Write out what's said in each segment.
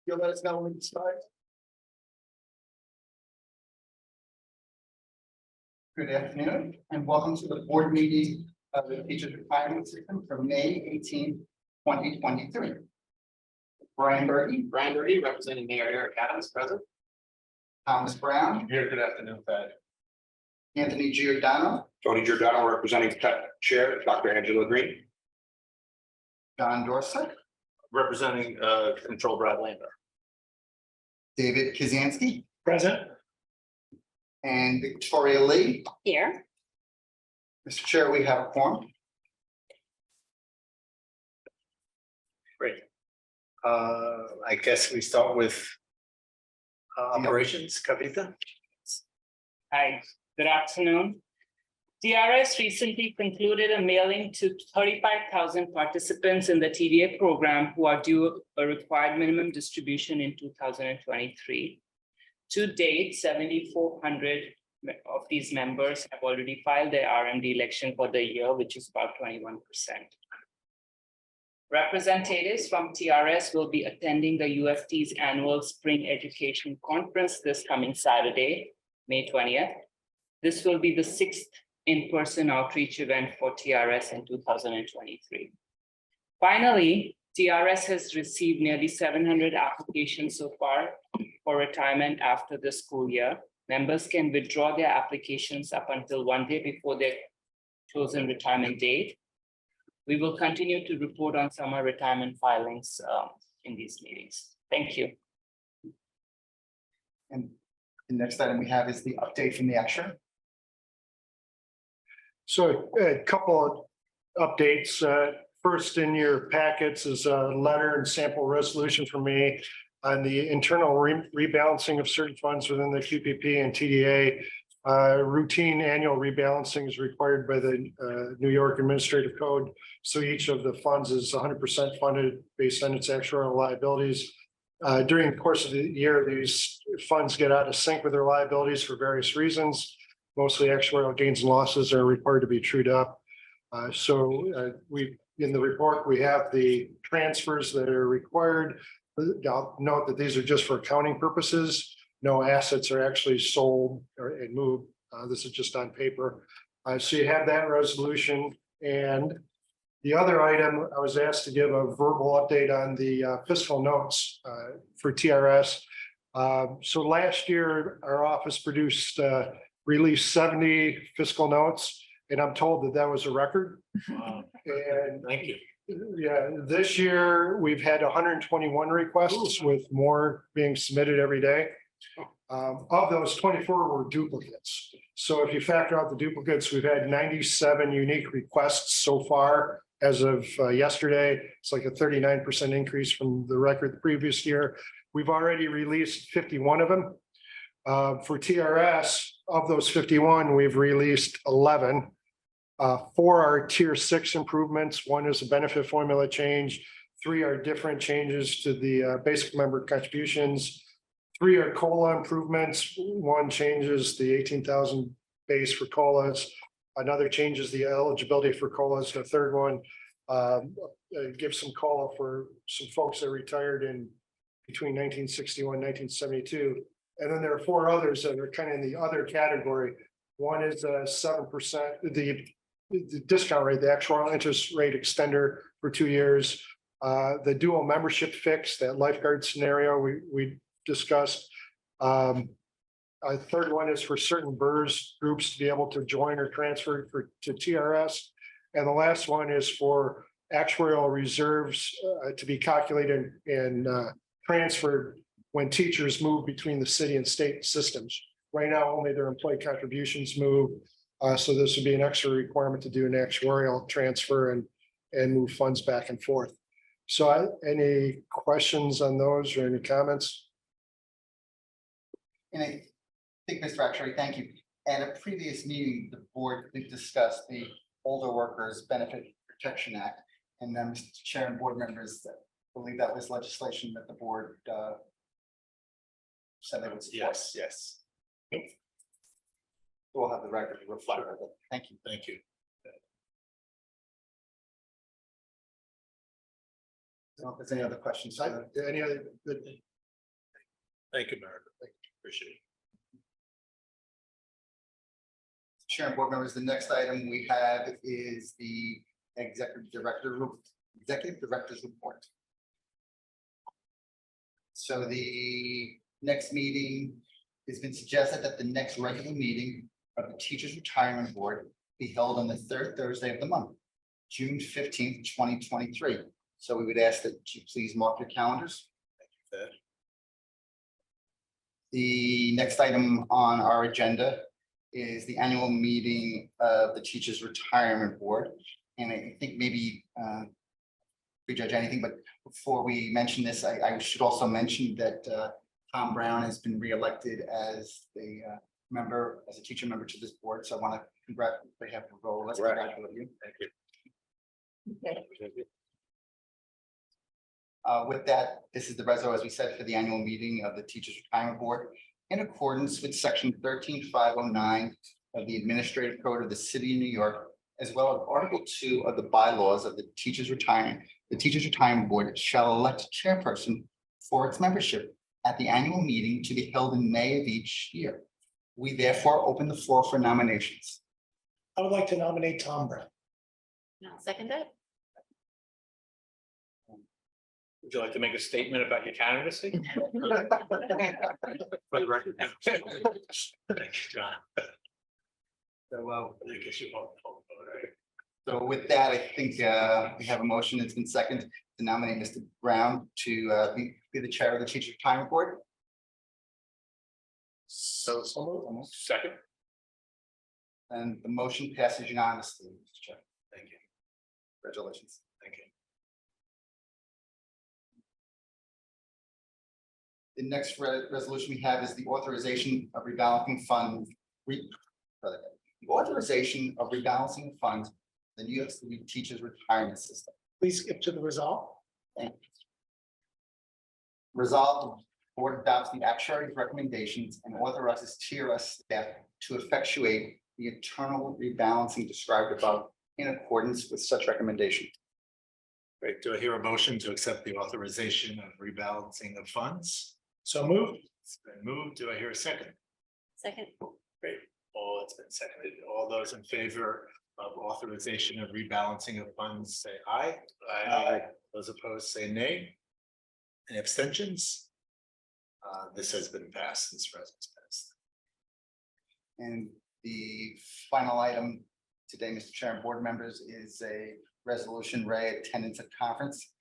you'll let us know when it starts. Good afternoon and welcome to the board meeting of the Teachers Retirement System for May 18, 2023. Brian Bertie, representing Mayor Eric Adams, present. Thomas Brown, Here, good afternoon, Thad. Anthony Giordano, Tony Giordano, representing Chair Dr. Angela Green. John Dorset, Representing Control Brad Lander. David Kazansky, Present. and Victoria Lee. Here. Mr. Chair, we have a quorum. Great. I guess we start with operations, Kavita. Hi, good afternoon. TRS recently concluded a mailing to 35,000 participants in the TDA program who are due a required minimum distribution in 2023. To date, 7,400 of these members have already filed their RMD election for the year, which is about 21%. Representatives from TRS will be attending the UFT's annual Spring Education Conference this coming Saturday, May 20th. This will be the 6th in-person outreach event for TRS in 2023. Finally, TRS has received nearly 700 applications so far for retirement after the school year. Members can withdraw their applications up until one day before their chosen retirement date. We will continue to report on summer retirement filings in these meetings. Thank you. And the next item we have is the update from the actuary. So a couple of updates. First in your packets is a letter and sample resolution from me on the internal rebalancing of certain funds within the QPP and TDA. Routine annual rebalancing is required by the New York Administrative Code. So each of the funds is 100% funded based on its actuarial liabilities. During the course of the year, these funds get out of sync with their liabilities for various reasons. Mostly actuarial gains and losses are required to be trued up. In the report, we have the transfers that are required. I'll note that these are just for accounting purposes. No assets are actually sold or moved. This is just on paper. So you have that resolution. And the other item, I was asked to give a verbal update on the fiscal notes for TRS. So last year, our office released 70 fiscal notes, and I'm told that that was a record. Wow. And Thank you. yeah, this year we've had 121 requests with more being submitted every day. Of those, 24 were duplicates. So if you factor out the duplicates, we've had 97 unique requests so far as of yesterday. It's like a 39% increase from the record the previous year. We've already released 51 of them. For TRS, of those 51, we've released 11. 4 are tier 6 improvements. 1 is a benefit formula change. 3 are different changes to the basic member contributions. 3 are COLA improvements. 1 changes the 18,000 base for COLAs. Another changes the eligibility for COLAs. The third one gives some COLA for some folks that retired in between 1961 and 1972. And then there are 4 others that are kind of in the other category. 1 is 7%, the discount rate, the actual interest rate extender for 2 years. The dual membership fix, that lifeguard scenario we discussed. A third one is for certain BRRRR groups to be able to join or transfer to TRS. And the last one is for actuarial reserves to be calculated and transferred when teachers move between the city and state systems. Right now, only their employee contributions move. So this would be an extra requirement to do an actuarial transfer and move funds back and forth. So any questions on those or any comments? And I think, Mr. Actuary, thank you. At a previous meeting, the board did discuss the Older Workers Benefit Protection Act. And then Mr. Chair and board members believe that was legislation that the board said they would support. Yes. We'll have the record reflect that. Thank you. Thank you. I don't know if there's any other questions. Any other? Thank you, Meredith. Appreciate it. Chair and board members, the next item we have is the executive director's report. So the next meeting, it's been suggested that the next regular meeting of the Teachers Retirement Board be held on the third Thursday of the month, June 15th, 2023. So we would ask that you please mark your calendars. Ted. The next item on our agenda is the annual meeting of the Teachers Retirement Board. And I think maybe prejudge anything, but before we mention this, I should also mention that Tom Brown has been reelected as the member, as a teacher member to this board. So I want to congratulate on behalf of the role. Let's congratulate you. Thank you. With that, this is the reso, as we said, for the annual meeting of the Teachers Retirement Board in accordance with section 13509 of the Administrative Code of the City of New York, as well as Article 2 of the bylaws of the Teachers Retirement. The Teachers Retirement Board shall elect a chairperson for its membership at the annual meeting to be held in May of each year. We therefore open the floor for nominations. I would like to nominate Tom Brown. I'll second that. Would you like to make a statement about your candidacy? For the record. Thank you, John. So, I guess you won't. so with that, I think we have a motion that's been seconded to nominate Mr. Brown to be the chair of the Teachers Retirement Board. So second. And the motion passes unanimously, Mr. Chair. Thank you. Congratulations. Thank you. The next resolution we have is the authorization of rebalancing funds. The authorization of rebalancing funds, the New York City Teachers Retirement System. Please skip to the resolve. Resolved, the board adopts the actuary's recommendations and authorizes TRS staff to effectuate the internal rebalancing described above in accordance with such recommendation. Great. Do I hear a motion to accept the authorization of rebalancing of funds? So moved. It's been moved. Do I hear a second? Second. Great. All it's been seconded. All those in favor of authorization of rebalancing of funds, say aye. Aye. Those opposed, say nay. Any abstentions? This has been passed. This resolution passed. And the final item today, Mr. Chair and board members, is a resolution attendance at conference.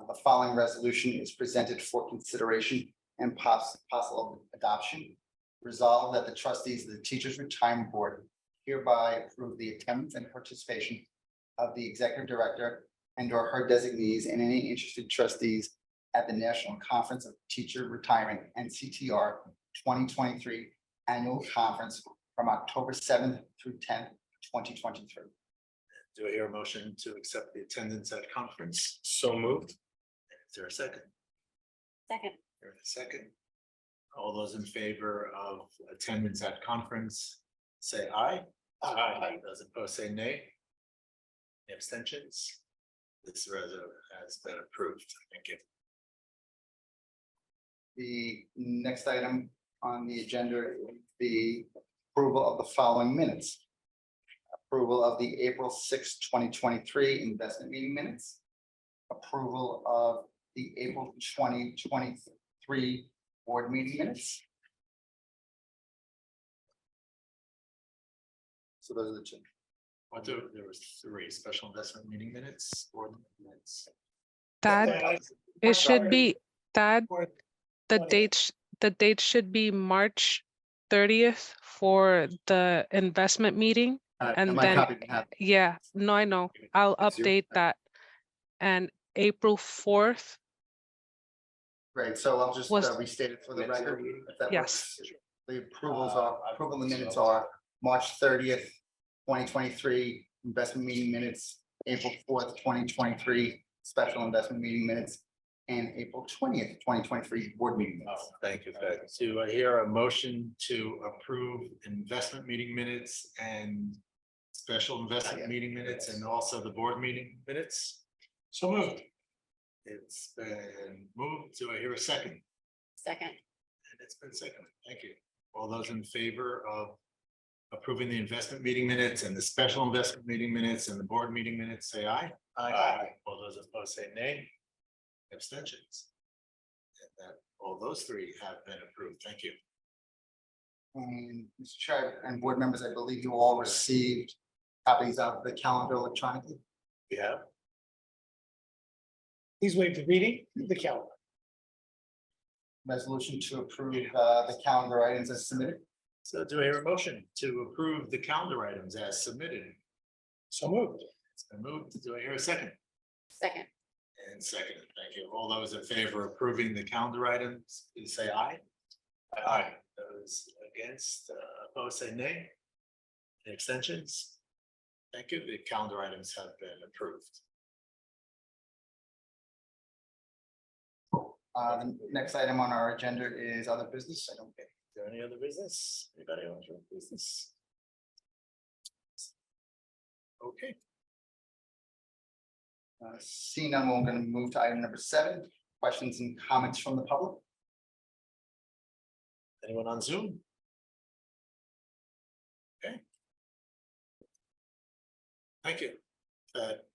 The following resolution is presented for consideration and possible adoption. Resolved that the trustees of the Teachers Retirement Board hereby approve the attendance and participation of the executive director and or her designees and any interested trustees at the National Conference of Teacher Retirement NCTR 2023 Annual Conference from October 7th through 10th, 2023. Do I hear a motion to accept the attendance at conference? So moved. Is there a second? Second. There's a second. All those in favor of attendance at conference, say aye. Aye. Those opposed, say nay. Any abstentions? This resolution has been approved. Thank you. The next item on the agenda is the approval of the following minutes. Approval of the April 6th, 2023 investment meeting minutes. Approval of the April 2023 board meeting minutes. So those are the two. There was 3 special investment meeting minutes, board minutes. That it should be that Or the 20th. date should be March 30th for the investment meeting. And my then- copy have- Yeah, no, I know. I'll It's your- update that. And April 4th, Great, so I'll just Was- restate it for the record. if that Yes. works. The approval of the minutes are March 30th, 2023 investment meeting minutes, April 4th, 2023 special investment meeting minutes, and April 20th, 2023 board meeting minutes. Thank you, Fed. Do I hear a motion to approve investment meeting minutes and special investment meeting minutes and also the board meeting minutes? So moved. It's been moved. Do I hear a second? Second. And it's been seconded. Thank you. All those in favor of approving the investment meeting minutes and the special investment meeting minutes and the board meeting minutes, say aye. Aye. All those opposed, say nay. Abstentions. And that, all those three have been approved. Thank you. And Mr. Chair and board members, I believe you all received copies of the calendar electronically. We have. Please waive the reading of the calendar. Resolution to approve the calendar items as submitted. So do I hear a motion to approve the calendar items as submitted? So moved. It's been moved. Do I hear a second? Second. And second, thank you. All those in favor of approving the calendar items, please say aye. Aye. Those against, opposed, say nay. Any extensions? Thank you. The calendar items have been approved. The next item on our agenda is other business. I don't get. Is there any other business? Anybody else with business? Okay, Seeing none, we're going to move to item number 7, questions and comments from the public. anyone on Zoom? Okay. Thank you. That,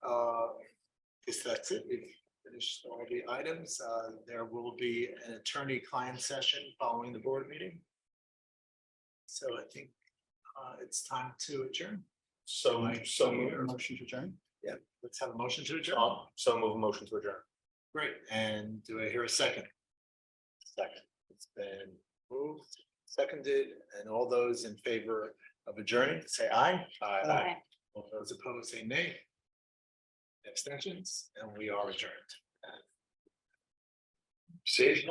guess that's it. We've finished all the items. There will be an attorney-client session following the board meeting. So I think it's time to adjourn. So move. Motion to adjourn. Yeah, let's have a motion to adjourn. So move a motion to adjourn. Great. And do I hear a second? Second. It's been moved, seconded, and all those in favor of adjourning, say aye. Aye. All those opposed, say nay. Abstentions, and we are adjourned. See?